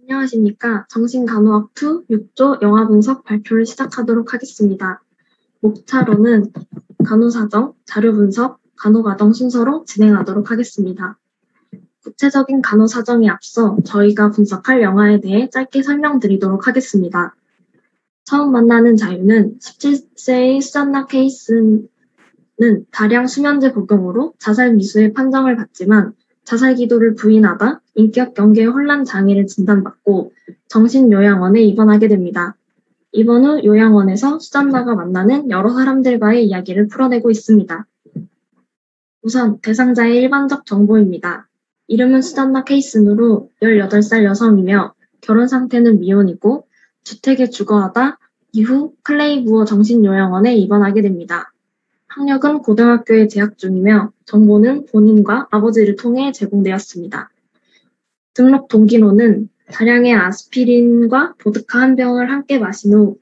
안녕하십니까. 정신간호학 2 6조 영화 분석 발표를 시작하도록 하겠습니다. 목차로는 간호사정, 자료 분석, 간호과정 순서로 진행하도록 하겠습니다. 구체적인 간호사정에 앞서 저희가 분석할 영화에 대해 짧게 설명드리도록 하겠습니다. 처음 만나는 자유는 17세의 수잔나 케이스는 다량 수면제 복용으로 자살 미수의 판정을 받지만 자살 기도를 부인하다 인격 경계 혼란 장애를 진단받고 정신요양원에 입원하게 됩니다. 입원 후 요양원에서 수잔나가 만나는 여러 사람들과의 이야기를 풀어내고 있습니다. 우선 대상자의 일반적 정보입니다. 이름은 수잔나 케이슨으로 18살 여성이며 결혼 상태는 미혼이고 주택에 주거하다 이후 클레이부어 정신요양원에 입원하게 됩니다. 학력은 고등학교에 재학 중이며 정보는 본인과 아버지를 통해 제공되었습니다. 등록 동기로는 다량의 아스피린과 보드카 한 병을 함께 마신 후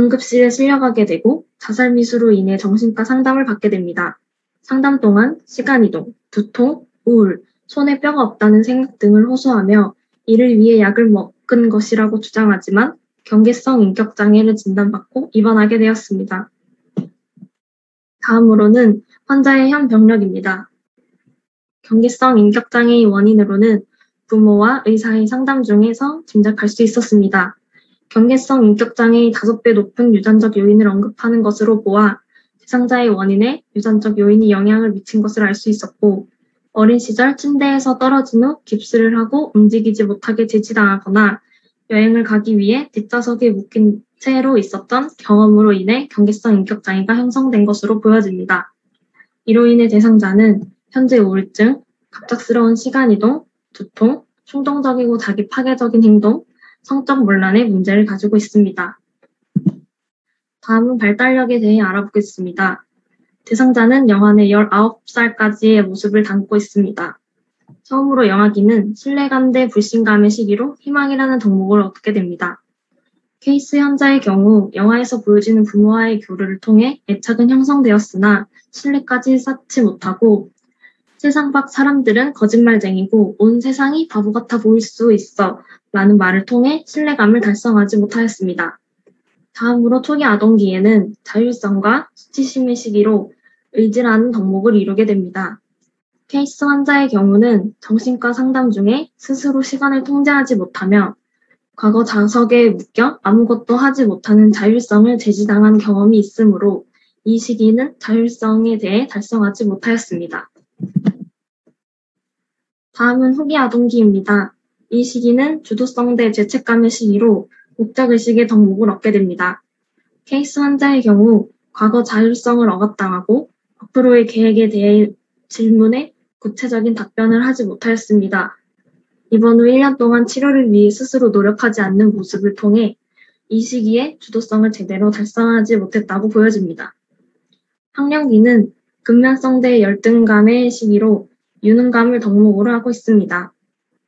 응급실에 실려가게 되고 자살 미수로 인해 정신과 상담을 받게 됩니다. 상담 동안 시간이동, 두통, 우울, 손에 뼈가 없다는 생각 등을 호소하며 이를 위해 약을 먹은 것이라고 주장하지만 경계성 인격장애를 진단받고 입원하게 되었습니다. 다음으로는 환자의 현 병력입니다. 경계성 인격장애의 원인으로는 부모와 의사의 상담 중에서 짐작할 수 있었습니다. 경계성 인격장애의 5배 높은 유전적 요인을 언급하는 것으로 보아 대상자의 원인에 유전적 요인이 영향을 미친 것을 알 수 있었고, 어린 시절 침대에서 떨어진 후 깁스를 하고 움직이지 못하게 제지당하거나 여행을 가기 위해 뒷좌석에 묶인 채로 있었던 경험으로 인해 경계성 인격장애가 형성된 것으로 보여집니다. 이로 인해 대상자는 현재 우울증, 갑작스러운 시간이동, 두통, 충동적이고 자기 파괴적인 행동, 성적 문란의 문제를 가지고 있습니다. 다음은 발달력에 대해 알아보겠습니다. 대상자는 영안의 19살까지의 모습을 담고 있습니다. 처음으로 영아기는 신뢰감 대 불신감의 시기로 희망이라는 덕목을 얻게 됩니다. 케이스 현자의 경우 영화에서 보여지는 부모와의 교류를 통해 애착은 형성되었으나 신뢰까지 쌓지 못하고 세상 밖 사람들은 거짓말쟁이고 온 세상이 바보 같아 보일 수 있어 라는 말을 통해 신뢰감을 달성하지 못하였습니다. 다음으로 초기 아동기에는 자율성과 수치심의 시기로 의지라는 덕목을 이루게 됩니다. 케이스 환자의 경우는 정신과 상담 중에 스스로 시간을 통제하지 못하며 과거 자석에 묶여 아무것도 하지 못하는 자율성을 제지당한 경험이 있으므로 이 시기는 자율성에 대해 달성하지 못하였습니다. 다음은 후기 아동기입니다. 이 시기는 주도성 대 죄책감의 시기로 목적의식의 덕목을 얻게 됩니다. 케이스 환자의 경우 과거 자율성을 억압당하고 앞으로의 계획에 대해 질문에 구체적인 답변을 하지 못하였습니다. 이번 후 1년 동안 치료를 위해 스스로 노력하지 않는 모습을 통해 이 시기에 주도성을 제대로 달성하지 못했다고 보여집니다. 학령기는 근면성 대 열등감의 시기로 유능감을 덕목으로 하고 있습니다.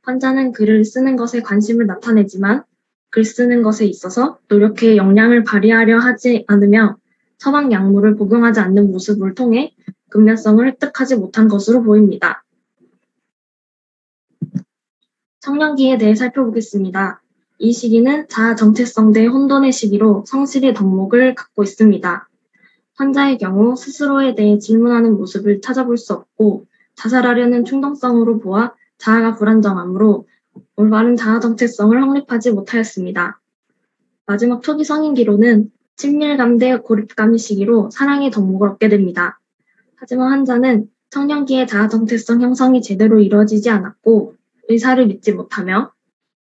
환자는 글을 쓰는 것에 관심을 나타내지만 글 쓰는 것에 있어서 노력해 역량을 발휘하려 하지 않으며 처방 약물을 복용하지 않는 모습을 통해 근면성을 획득하지 못한 것으로 보입니다. 청년기에 대해 살펴보겠습니다. 이 시기는 자아 정체성 대 혼돈의 시기로 성실의 덕목을 갖고 있습니다. 환자의 경우 스스로에 대해 질문하는 모습을 찾아볼 수 없고 자살하려는 충동성으로 보아 자아가 불안정하므로 올바른 자아 정체성을 확립하지 못하였습니다. 마지막 초기 성인기로는 친밀감 대 고립감의 시기로 사랑의 덕목을 얻게 됩니다. 하지만 환자는 청년기의 자아 정체성 형성이 제대로 이루어지지 않았고 의사를 믿지 못하며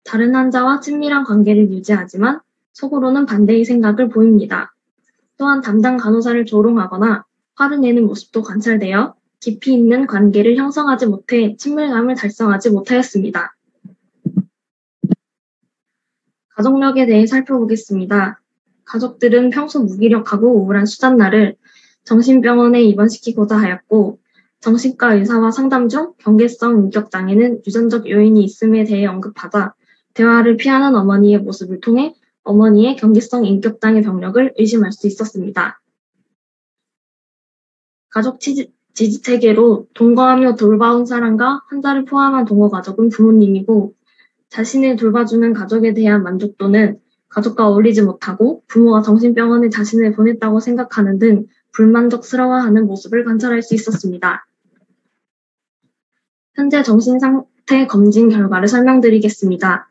다른 환자와 친밀한 관계를 유지하지만 속으로는 반대의 생각을 보입니다. 또한 담당 간호사를 조롱하거나 화를 내는 모습도 관찰되어 깊이 있는 관계를 형성하지 못해 친밀감을 달성하지 못하였습니다. 가족력에 대해 살펴보겠습니다. 가족들은 평소 무기력하고 우울한 수잔나를 정신병원에 입원시키고자 하였고 정신과 의사와 상담 중 경계성 인격장애는 유전적 요인이 있음에 대해 언급하자 대화를 피하는 어머니의 모습을 통해 어머니의 경계성 인격장애 병력을 의심할 수 있었습니다. 가족 지지체계로 동거하며 돌봐온 사람과 환자를 포함한 동거 가족은 부모님이고 자신을 돌봐주는 가족에 대한 만족도는 가족과 어울리지 못하고 부모가 정신병원에 자신을 보냈다고 생각하는 등 불만족스러워하는 모습을 관찰할 수 있었습니다. 현재 정신상태 검진 결과를 설명드리겠습니다.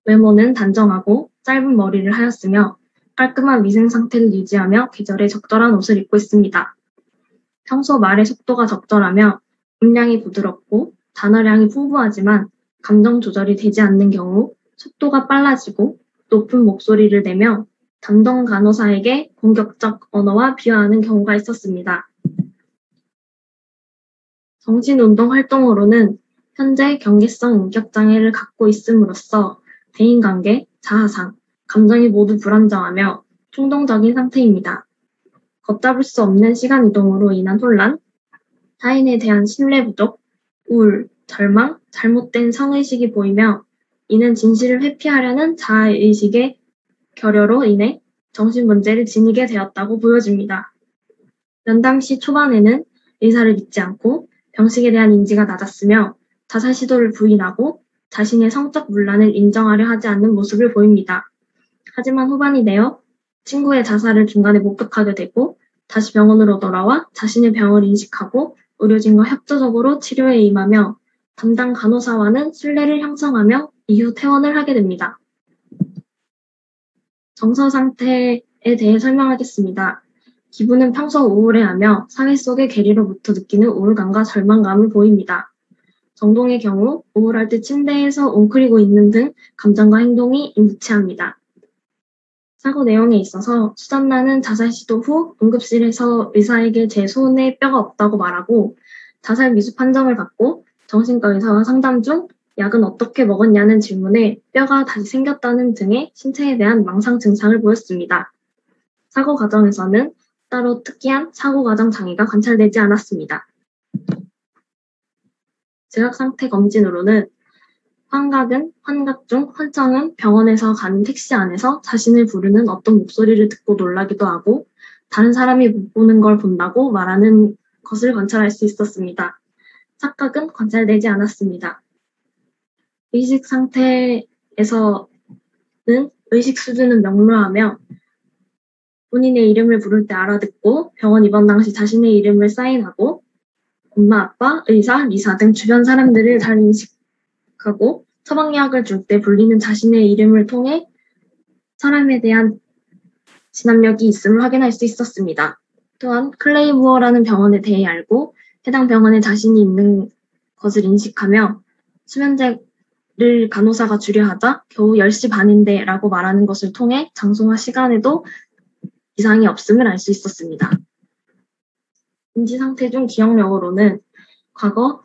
외모는 단정하고 짧은 머리를 하였으며 깔끔한 위생 상태를 유지하며 계절에 적절한 옷을 입고 있습니다. 평소 말의 속도가 적절하며 음량이 부드럽고 단어량이 풍부하지만 감정 조절이 되지 않는 경우 속도가 빨라지고 높은 목소리를 내며 담당 간호사에게 공격적 언어와 비하하는 경우가 있었습니다. 정신운동 활동으로는 현재 경계성 인격장애를 갖고 있음으로써 대인관계, 자아상, 감정이 모두 불안정하며 충동적인 상태입니다. 걷잡을 수 없는 시간 이동으로 인한 혼란, 타인에 대한 신뢰 부족, 우울, 절망, 잘못된 성의식이 보이며 이는 진실을 회피하려는 자아의식의 결여로 인해 정신문제를 지니게 되었다고 보여집니다. 면담시 초반에는 의사를 믿지 않고 병식에 대한 인지가 낮았으며 자살 시도를 부인하고 자신의 성적 문란을 인정하려 하지 않는 모습을 보입니다. 하지만 후반이 되어 친구의 자살을 중간에 목격하게 되고 다시 병원으로 돌아와 자신의 병을 인식하고 의료진과 협조적으로 치료에 임하며 담당 간호사와는 신뢰를 형성하며 이후 퇴원을 하게 됩니다. 정서 상태에 대해 설명하겠습니다. 기분은 평소 우울해하며 사회 속의 괴리로부터 느끼는 우울감과 절망감을 보입니다. 정동의 경우 우울할 때 침대에서 웅크리고 있는 등 감정과 행동이 일치합니다. 사고 내용에 있어서 수잔나는 자살 시도 후 응급실에서 의사에게 제 손에 뼈가 없다고 말하고 자살 미수 판정을 받고 정신과 의사와 상담 중 약은 어떻게 먹었냐는 질문에 뼈가 다시 생겼다는 등의 신체에 대한 망상 증상을 보였습니다. 사고 과정에서는 따로 특이한 사고 과정 장애가 관찰되지 않았습니다. 지각상태 검진으로는 환각 중 환청은 병원에서 가는 택시 안에서 자신을 부르는 어떤 목소리를 듣고 놀라기도 하고 다른 사람이 못 보는 걸 본다고 말하는 것을 관찰할 수 있었습니다. 착각은 관찰되지 않았습니다. 의식 상태에서는 의식 수준은 명료하며 본인의 이름을 부를 때 알아듣고 병원 입원 당시 자신의 이름을 사인하고 엄마, 아빠, 의사, 리사 등 주변 사람들을 잘 인식하고 처방약을 줄 때 불리는 자신의 이름을 통해 사람에 대한 진압력이 있음을 확인할 수 있었습니다. 또한 클레이무어라는 병원에 대해 알고 해당 병원에 자신이 있는 것을 인식하며 수면제를 간호사가 주려 하자 겨우 10시 반인데 라고 말하는 것을 통해 장소와 시간에도 이상이 없음을 알 수 있었습니다. 인지 상태 중 기억력으로는 과거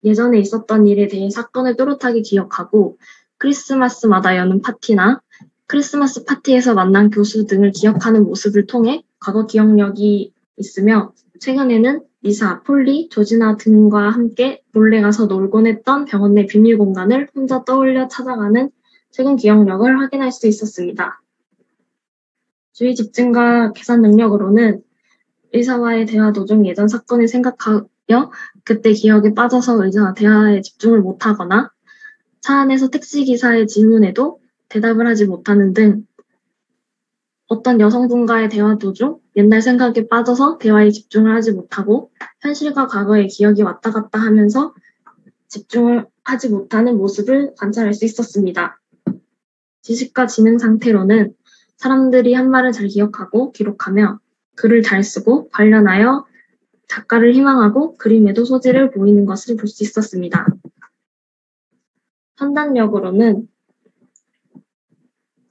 예전에 있었던 일에 대해 사건을 또렷하게 기억하고 크리스마스마다 여는 파티나 크리스마스 파티에서 만난 교수 등을 기억하는 모습을 통해 과거 기억력이 있으며 최근에는 리사, 폴리, 조지나 등과 함께 몰래 가서 놀곤 했던 병원 내 비밀 공간을 혼자 떠올려 찾아가는 최근 기억력을 확인할 수 있었습니다. 주의 집중과 계산 능력으로는 의사와의 대화 도중 예전 사건을 생각하여 그때 기억에 빠져서 의사와 대화에 집중을 못하거나 차 안에서 택시기사의 질문에도 대답을 하지 못하는 등 어떤 여성분과의 대화 도중 옛날 생각에 빠져서 대화에 집중을 하지 못하고 현실과 과거의 기억이 왔다 갔다 하면서 집중을 하지 못하는 모습을 관찰할 수 있었습니다. 지식과 지능 상태로는 사람들이 한 말을 잘 기억하고 기록하며 글을 잘 쓰고 관련하여 작가를 희망하고 그림에도 소질을 보이는 것을 볼 수 있었습니다. 판단력으로는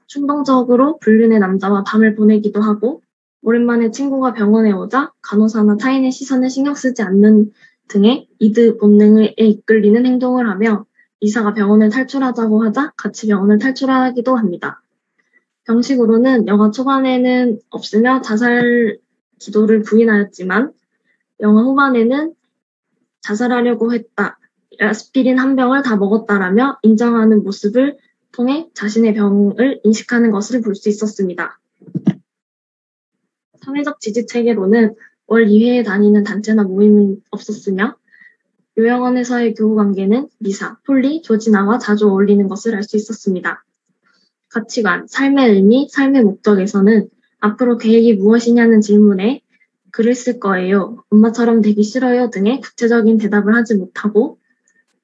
충동적으로 불륜의 남자와 밤을 보내기도 하고 오랜만에 친구가 병원에 오자 간호사나 타인의 시선을 신경 쓰지 않는 등의 이드 본능에 이끌리는 행동을 하며 의사가 병원을 탈출하자고 하자 같이 병원을 탈출하기도 합니다. 병식으로는 영화 초반에는 없으며 자살 기도를 부인하였지만 영화 후반에는 자살하려고 했다. 아스피린 한 병을 다 먹었다라며 인정하는 모습을 통해 자신의 병을 인식하는 것을 볼 수 있었습니다. 사회적 지지 체계로는 월 2회에 다니는 단체나 모임은 없었으며 요양원에서의 교우 관계는 리사, 폴리, 조지나와 자주 어울리는 것을 알 수 있었습니다. 가치관, 삶의 의미, 삶의 목적에서는 앞으로 계획이 무엇이냐는 질문에 글을 쓸 거예요. 엄마처럼 되기 싫어요 등의 구체적인 대답을 하지 못하고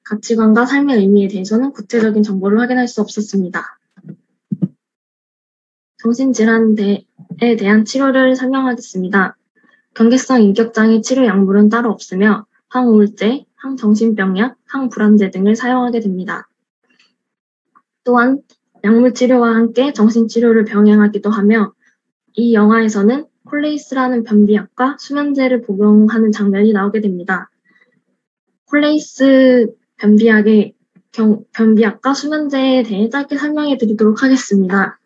가치관과 삶의 의미에 대해서는 구체적인 정보를 확인할 수 없었습니다. 정신질환에 대한 치료를 설명하겠습니다. 경계성 인격장애 치료 약물은 따로 없으며 항우울제, 항정신병약, 항불안제 등을 사용하게 됩니다. 또한 약물 치료와 함께 정신치료를 병행하기도 하며 이 영화에서는 콜레이스라는 변비약과 수면제를 복용하는 장면이 나오게 됩니다. 콜레이스 변비약과 수면제에 대해 짧게 설명해 드리도록 하겠습니다.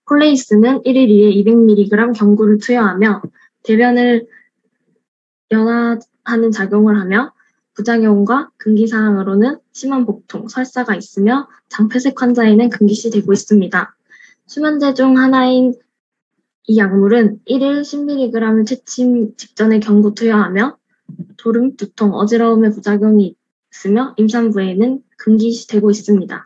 콜레이스는 1일 2에 200mg 경구를 투여하며 대변을 연화하는 작용을 하며 부작용과 금기사항으로는 심한 복통, 설사가 있으며 장폐색 환자에는 금기시되고 있습니다. 수면제 중 하나인 이 약물은 1일 10mg을 취침 직전에 경구 투여하며 졸음, 두통, 어지러움의 부작용이 있으며 임산부에는 금기시되고 있습니다.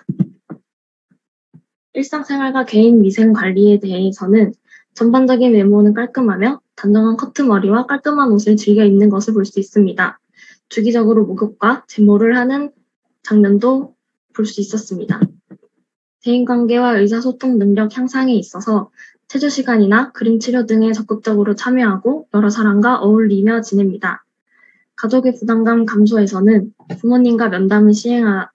일상생활과 개인 위생 관리에 대해서는 전반적인 외모는 깔끔하며 단정한 커트머리와 깔끔한 옷을 즐겨 입는 것을 볼 수 있습니다. 주기적으로 목욕과 제모를 하는 장면도 볼 수 있었습니다. 대인관계와 의사소통 능력 향상에 있어서 체조시간이나 그림치료 등에 적극적으로 참여하고 여러 사람과 어울리며 지냅니다. 가족의 부담감 감소에서는 부모님과 면담을 시행하며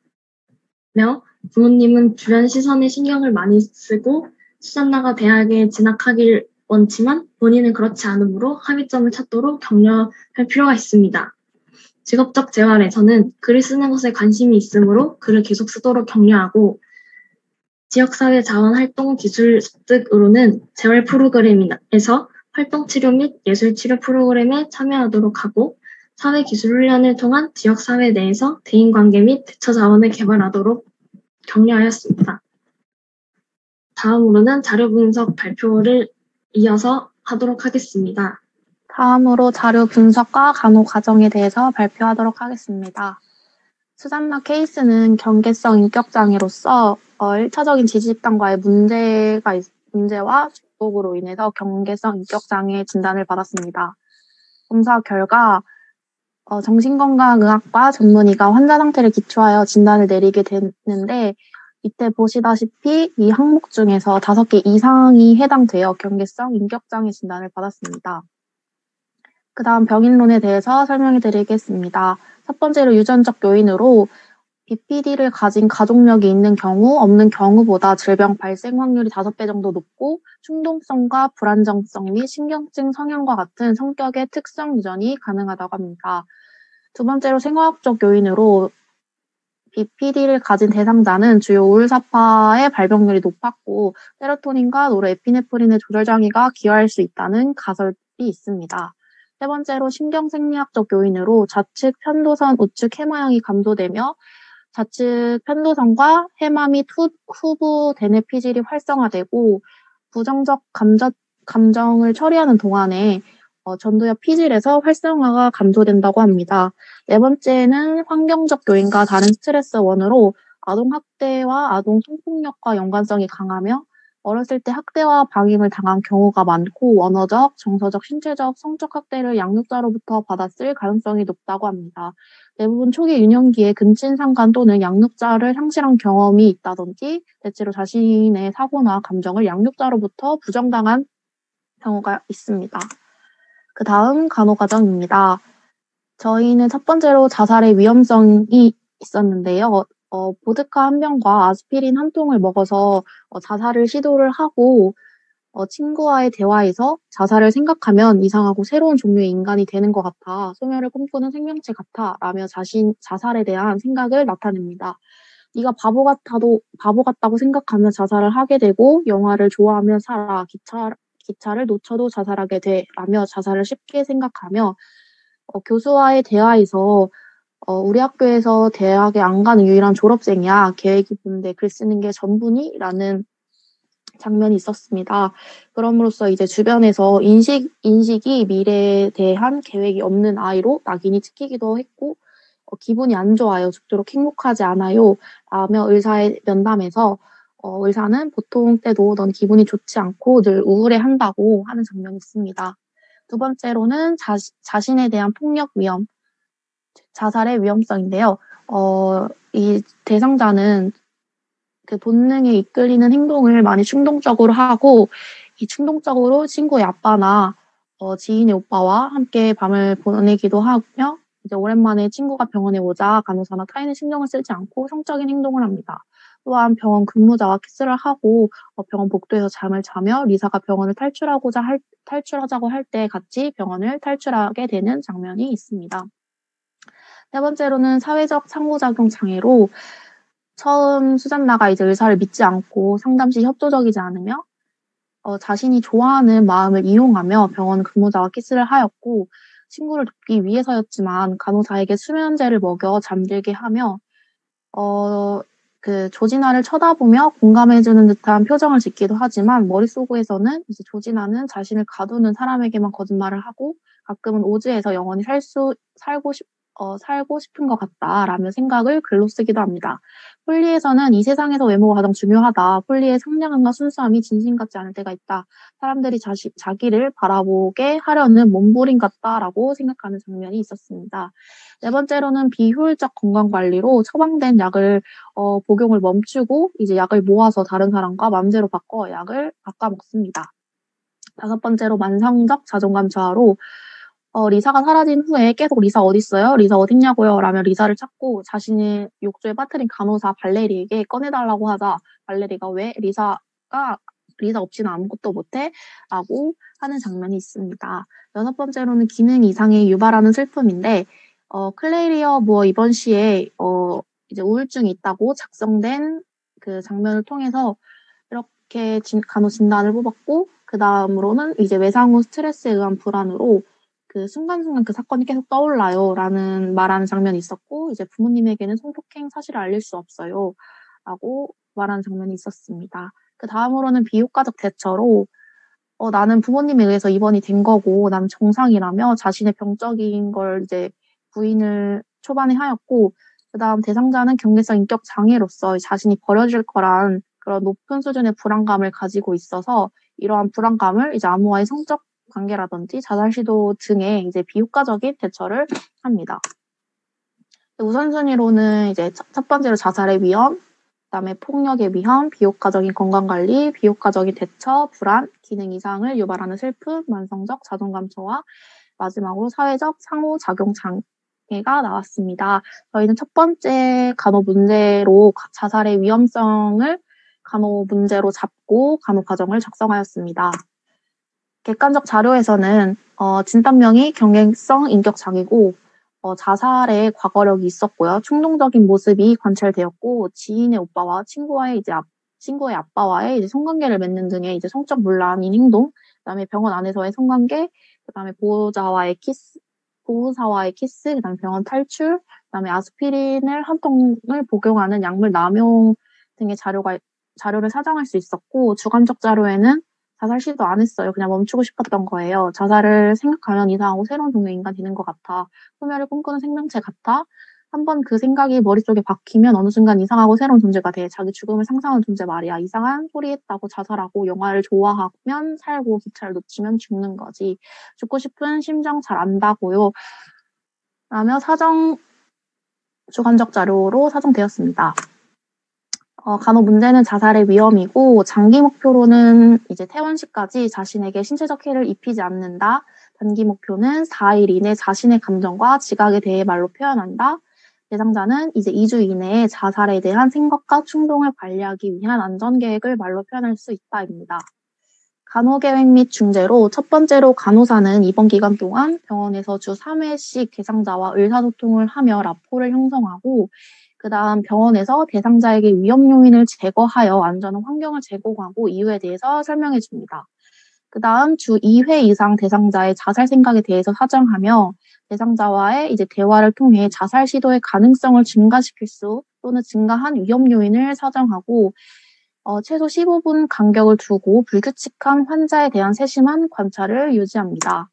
부모님은 주변 시선에 신경을 많이 쓰고 수잔나가 대학에 진학하길 원치만 본인은 그렇지 않으므로 합의점을 찾도록 격려할 필요가 있습니다. 직업적 재활에서는 글을 쓰는 것에 관심이 있으므로 글을 계속 쓰도록 격려하고 지역사회 자원 활동 기술 습득으로는 재활 프로그램에서 활동치료 및 예술치료 프로그램에 참여하도록 하고 사회기술훈련을 통한 지역사회 내에서 대인관계 및 대처 자원을 개발하도록 격려하였습니다. 다음으로는 자료 분석 발표를 이어서 하도록 하겠습니다. 다음으로 자료 분석과 간호 과정에 대해서 발표하도록 하겠습니다. 수잔나 케이스는 경계성 인격장애로서 1차적인 지지집단과의 문제와 중독으로 인해서 경계성 인격장애 진단을 받았습니다. 검사 결과 정신건강의학과 전문의가 환자 상태를 기초하여 진단을 내리게 됐는데 이때 보시다시피 이 항목 중에서 5개 이상이 해당되어 경계성 인격장애 진단을 받았습니다. 그 다음 병인론에 대해서 설명해 드리겠습니다. 첫 번째로 유전적 요인으로 BPD를 가진 가족력이 있는 경우, 없는 경우보다 질병 발생 확률이 5배 정도 높고 충동성과 불안정성 및 신경증 성향과 같은 성격의 특성 유전이 가능하다고 합니다. 두 번째로 생화학적 요인으로 BPD를 가진 대상자는 주요 우울사파의 발병률이 높았고 세로토닌과 노르에피네프린의 조절 장애가 기여할 수 있다는 가설이 있습니다. 세 번째로 신경생리학적 요인으로 좌측 편도선 우측 해마형이 감소되며 좌측 편도선과 해마 및 후부 대뇌피질이 활성화되고 부정적 감정을 처리하는 동안에 전두엽 피질에서 활성화가 감소된다고 합니다. 네 번째는 환경적 요인과 다른 스트레스 원으로 아동학대와 아동 성폭력과 연관성이 강하며 어렸을 때 학대와 방임을 당한 경우가 많고 원어적, 정서적, 신체적, 성적 학대를 양육자로부터 받았을 가능성이 높다고 합니다. 대부분 초기 유년기에 근친상간 또는 양육자를 상실한 경험이 있다든지 대체로 자신의 사고나 감정을 양육자로부터 부정당한 경우가 있습니다. 그 다음 간호과정입니다. 저희는 첫 번째로 자살의 위험성이 있었는데요. 보드카 한 병과 아스피린 한 통을 먹어서 자살을 시도를 하고 친구와의 대화에서 자살을 생각하면 이상하고 새로운 종류의 인간이 되는 것 같아, 소멸을 꿈꾸는 생명체 같아 라며 자살에 대한 생각을 나타냅니다. 네가 바보 같다고 생각하며 자살을 하게 되고 영화를 좋아하며 살아, 기차를 놓쳐도 자살하게 돼 라며 자살을 쉽게 생각하며 교수와의 대화에서 우리 학교에서 대학에 안 가는 유일한 졸업생이야. 계획이 뭔데 글 쓰는 게 전부니? 라는 장면이 있었습니다. 그럼으로써 이제 주변에서 인식이 미래에 대한 계획이 없는 아이로 낙인이 찍히기도 했고, 기분이 안 좋아요. 죽도록 행복하지 않아요. 라며 의사의 면담에서 의사는 보통 때도 넌 기분이 좋지 않고 늘 우울해한다고 하는 장면이 있습니다. 두 번째로는 자신에 대한 폭력 위험, 자살의 위험성인데요. 이 대상자는 그 본능에 이끌리는 행동을 많이 충동적으로 하고, 이 충동적으로 친구의 아빠나 지인의 오빠와 함께 밤을 보내기도 하며, 이제 오랜만에 친구가 병원에 오자 간호사나 타인의 신경을 쓰지 않고 성적인 행동을 합니다. 또한 병원 근무자와 키스를 하고 병원 복도에서 잠을 자며 리사가 병원을 탈출하자고 할 때 같이 병원을 탈출하게 되는 장면이 있습니다. 세 번째로는 사회적 상호작용 장애로 처음 수잔나가 이제 의사를 믿지 않고 상담 시 협조적이지 않으며 자신이 좋아하는 마음을 이용하며 병원 근무자와 키스를 하였고 친구를 돕기 위해서였지만 간호사에게 수면제를 먹여 잠들게 하며 그 조진아를 쳐다보며 공감해주는 듯한 표정을 짓기도 하지만 머릿속에서는 이제 조진아는 자신을 가두는 사람에게만 거짓말을 하고 가끔은 오즈에서 영원히 살고 싶은 것 같다라며 생각을 글로 쓰기도 합니다. 폴리에서는 이 세상에서 외모가 가장 중요하다. 폴리의 상냥함과 순수함이 진심 같지 않을 때가 있다. 사람들이 자기를 바라보게 하려는 몸부림 같다라고 생각하는 장면이 있었습니다. 네 번째로는 비효율적 건강관리로 처방된 약을 복용을 멈추고 이제 약을 모아서 다른 사람과 맘대로 바꿔 먹습니다. 다섯 번째로 만성적 자존감 저하로 리사가 사라진 후에 계속 리사 어딨어요? 리사 어딨냐고요? 라며 리사를 찾고 자신의 욕조에 빠뜨린 간호사 발레리에게 꺼내달라고 하자 발레리가 왜 리사 없이는 아무것도 못해? 라고 하는 장면이 있습니다. 여섯 번째로는 기능 이상의 유발하는 슬픔인데 클레이리어 무어 이번 시에 이제 우울증이 있다고 작성된 그 장면을 통해서 이렇게 간호 진단을 뽑았고 그 다음으로는 이제 외상 후 스트레스에 의한 불안으로 그 순간순간 그 사건이 계속 떠올라요 라는 말하는 장면이 있었고 이제 부모님에게는 성폭행 사실을 알릴 수 없어요 라고 말하는 장면이 있었습니다. 그 다음으로는 비효과적 대처로 나는 부모님에 의해서 입원이 된 거고 난 정상이라며 자신의 병적인 걸 이제 부인을 초반에 하였고 그 다음 대상자는 경계성 인격 장애로서 자신이 버려질 거란 그런 높은 수준의 불안감을 가지고 있어서 이러한 불안감을 이제 아무와의 성적 관계라든지 자살 시도 등에 이제 비효과적인 대처를 합니다. 우선순위로는 이제 첫 번째로 자살의 위험, 그다음에 폭력의 위험, 비효과적인 건강관리, 비효과적인 대처, 불안, 기능 이상을 유발하는 슬픔, 만성적 자존감 저하, 마지막으로 사회적 상호작용 장애가 나왔습니다. 저희는 첫 번째 간호 문제로 자살의 위험성을 간호 문제로 잡고 간호 과정을 작성하였습니다. 객관적 자료에서는 진단명이 경계성 인격장애고 자살의 과거력이 있었고요. 충동적인 모습이 관찰되었고 지인의 오빠와 친구의 아빠와의 이제 성관계를 맺는 등의 이제 성적 문란인 행동, 그다음에 병원 안에서의 성관계, 그다음에 보호사와의 키스, 그다음에 병원 탈출, 그다음에 아스피린을 한 통을 복용하는 약물 남용 등의 자료를 사정할 수 있었고 주관적 자료에는 자살 시도 안 했어요. 그냥 멈추고 싶었던 거예요. 자살을 생각하면 이상하고 새로운 종류의 인간 되는 것 같아. 소멸을 꿈꾸는 생명체 같아. 한번 그 생각이 머릿속에 박히면 어느 순간 이상하고 새로운 존재가 돼. 자기 죽음을 상상하는 존재 말이야. 이상한 소리 했다고 자살하고 영화를 좋아하면 살고 기차를 놓치면 죽는 거지. 죽고 싶은 심정 잘 안다고요. 라며 주관적 자료로 사정되었습니다. 간호 문제는 자살의 위험이고 장기 목표로는 이제 퇴원 시까지 자신에게 신체적 해를 입히지 않는다. 단기 목표는 4일 이내 자신의 감정과 지각에 대해 말로 표현한다. 대상자는 이제 2주 이내에 자살에 대한 생각과 충동을 관리하기 위한 안전계획을 말로 표현할 수 있다입니다. 간호계획 및 중재로 첫 번째로 간호사는 이번 기간 동안 병원에서 주 3회씩 대상자와 의사소통을 하며 라포를 형성하고 그 다음 병원에서 대상자에게 위험 요인을 제거하여 안전한 환경을 제공하고 이유에 대해서 설명해 줍니다. 그 다음 주 2회 이상 대상자의 자살 생각에 대해서 사정하며 대상자와의 이제 대화를 통해 자살 시도의 가능성을 증가시킬 수 또는 증가한 위험 요인을 사정하고 최소 15분 간격을 두고 불규칙한 환자에 대한 세심한 관찰을 유지합니다.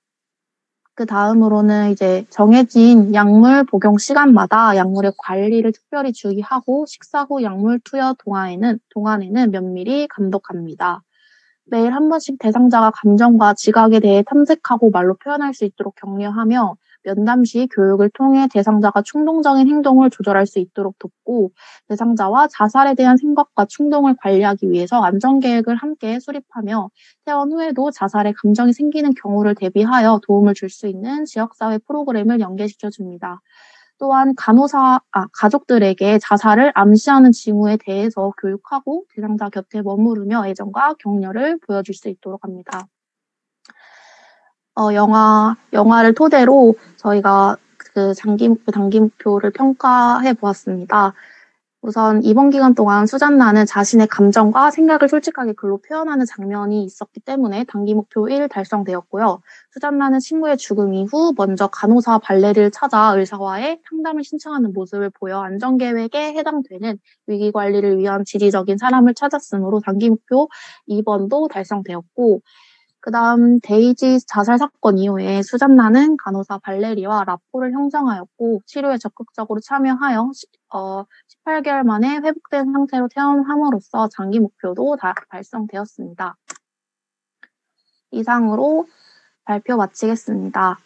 그 다음으로는 이제 정해진 약물 복용 시간마다 약물의 관리를 특별히 주의하고 식사 후 약물 투여 동안에는 면밀히 감독합니다. 매일 한 번씩 대상자가 감정과 지각에 대해 탐색하고 말로 표현할 수 있도록 격려하며 면담 시 교육을 통해 대상자가 충동적인 행동을 조절할 수 있도록 돕고 대상자와 자살에 대한 생각과 충동을 관리하기 위해서 안전계획을 함께 수립하며 퇴원 후에도 자살의 감정이 생기는 경우를 대비하여 도움을 줄 수 있는 지역사회 프로그램을 연계시켜줍니다. 또한 가족들에게 자살을 암시하는 징후에 대해서 교육하고 대상자 곁에 머무르며 애정과 격려를 보여줄 수 있도록 합니다. 영화를 토대로 저희가 그 장기 목표, 단기 목표를 평가해 보았습니다. 우선 이번 기간 동안 수잔나는 자신의 감정과 생각을 솔직하게 글로 표현하는 장면이 있었기 때문에 단기 목표 1 달성되었고요. 수잔나는 친구의 죽음 이후 먼저 간호사 발레를 찾아 의사와의 상담을 신청하는 모습을 보여 안전계획에 해당되는 위기관리를 위한 지리적인 사람을 찾았으므로 단기 목표 2번도 달성되었고 그 다음 데이지 자살 사건 이후에 수잔나는 간호사 발레리와 라포를 형성하였고 치료에 적극적으로 참여하여 18개월 만에 회복된 상태로 퇴원함으로써 장기 목표도 달성되었습니다. 이상으로 발표 마치겠습니다.